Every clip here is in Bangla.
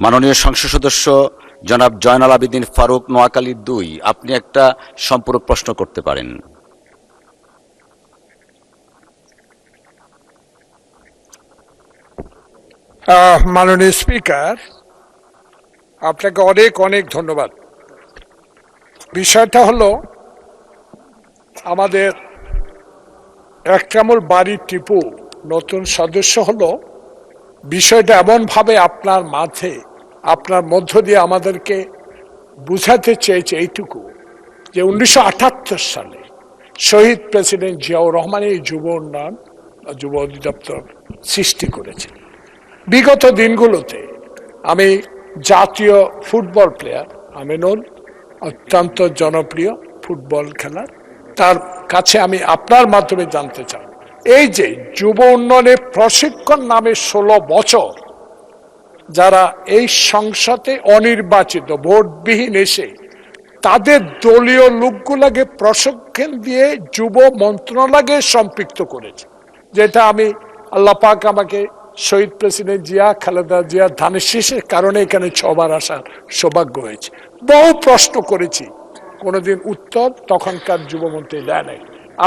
মাননীয় সংসদ সদস্য জনাব জয়নাল আবেদীন ফারুক, নোয়াখালী 2, আপনি একটা সম্পূরক প্রশ্ন করতে পারেন। মাননীয় স্পিকার, আপনাকে অনেক অনেক ধন্যবাদ। বিষয়টা হলো, আমাদের একরামুল বারী টিপু নতুন সদস্য হলো, বিষয়টা এমনভাবে আপনার মাঝে আপনার মধ্য দিয়ে আমাদেরকে বুঝাতে চেয়েছে এইটুকু যে 1978 সালে শহীদ প্রেসিডেন্ট জিয়াউর রহমান এই যুব উন্নয়ন যুব অধিদপ্তর সৃষ্টি করেছে। বিগত দিনগুলোতে আমি জাতীয় ফুটবল প্লেয়ার আমিনুল, অত্যন্ত জনপ্রিয় ফুটবল খেলার, তার কাছে আমি আপনার মাধ্যমে জানতে চাই, এই যে যুব উন্নয়নে প্রশিক্ষণ নামে 16 বছর যারা এই সংসদে অনির্বাচিত ভোটবিহীন এসে তাদের দলীয় লোকগুলোকে প্রশিক্ষণ দিয়ে যুব মন্ত্রণালয়ে সম্পৃক্ত করেছে, যেটা আমি আল্লাহ পাক আমাকে শহীদ প্রেসিডেন্ট জিয়া খালেদা জিয়া ধানের শীষের কারণে এখানে 6 বার আসার সৌভাগ্য হয়েছে। বহু প্রশ্ন করেছি, কোনোদিন উত্তর তখনকার যুবমন্ত্রী দেয় নাই।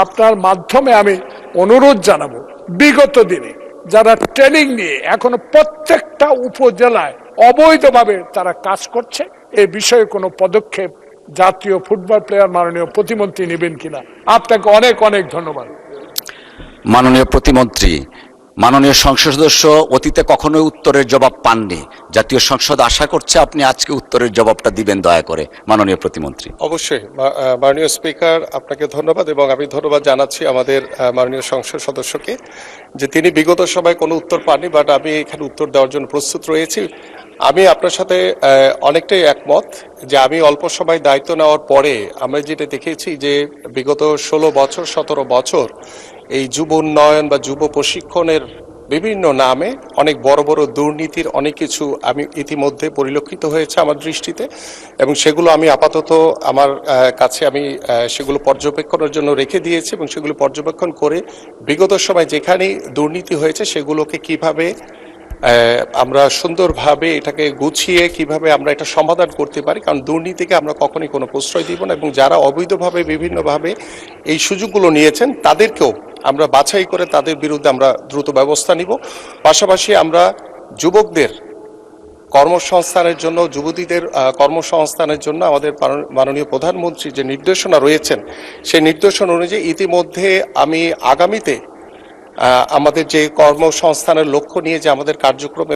আপনার মাধ্যমে আমি অনুরোধ জানাবো, বিগত দিনে যারা ট্রেনিং নিয়ে এখনো প্রত্যেকটা উপজেলায় অবৈধভাবে তারা কাজ করছে, এই বিষয়ে কোনো পদক্ষেপ জাতীয় ফুটবল প্লেয়ার মাননীয় প্রতিমন্ত্রী নেবেন কিনা। আপনাকে অনেক অনেক ধন্যবাদ। মাননীয় প্রতিমন্ত্রী, মাননীয় সংসদ সদস্য অতীতে কখনোই উত্তরের জবাব পাননি। জাতীয় সংসদ আশা করছে আপনি আজকে উত্তরের জবাবটা দিবেন দয়া করে। মাননীয় প্রতিমন্ত্রী। অবশ্যই মাননীয় স্পিকার, আপনাকে ধন্যবাদ এবং আমি ধন্যবাদ জানাচ্ছি আমাদের মাননীয় সংসদ সদস্যকে যে তিনি বিগত সময় কোনো উত্তর পাননি, বাট আমি এখানে উত্তর দেওয়ার জন্য প্রস্তুত রয়েছি। আমি আপনার সাথে অনেকটাই একমত যে আমি অল্প সময় দায়িত্ব নেওয়ার পরে আমরা যেটা দেখেছি যে বিগত 16 বছর 17 বছর এই যুব উন্নয়ন বা যুব প্রশিক্ষণের বিভিন্ন নামে অনেক বড় বড় দুর্নীতির অনেক কিছু আমি ইতিমধ্যে পরিলক্ষিত হয়েছে আমার দৃষ্টিতে, এবং সেগুলো আমি আপাতত আমার কাছে আমি সেগুলো পর্যবেক্ষণের জন্য রেখে দিয়েছি এবং সেগুলো পর্যবেক্ষণ করে বিগত সময় যেখানেই দুর্নীতি হয়েছে সেগুলোকে কিভাবে আমরা সুন্দরভাবে এটাকে গুছিয়ে কিভাবে আমরা এটা সমাধান করতে পারি, কারণ দুর্নীতিকে আমরা কখনোই কোনো প্রশ্রয় দিব না, এবং যারা অবৈধভাবে বিভিন্নভাবে এই সুযোগগুলো নিয়েছেন তাদেরকেও আমরা বাছাই করে তাদের বিরুদ্ধে আমরা দ্রুত ব্যবস্থা নিব। পাশাপাশি আমরা যুবকদের কর্মসংস্থানের জন্য, যুবতীদের কর্মসংস্থানের জন্য আমাদের মাননীয় প্রধানমন্ত্রী যে নির্দেশনা রয়েছেন সেই নির্দেশনা অনুযায়ী ইতিমধ্যে আমি আগামীতে আমাদের যে কর্মসংস্থানের লক্ষ্য নিয়ে যে আমাদের কার্যক্রম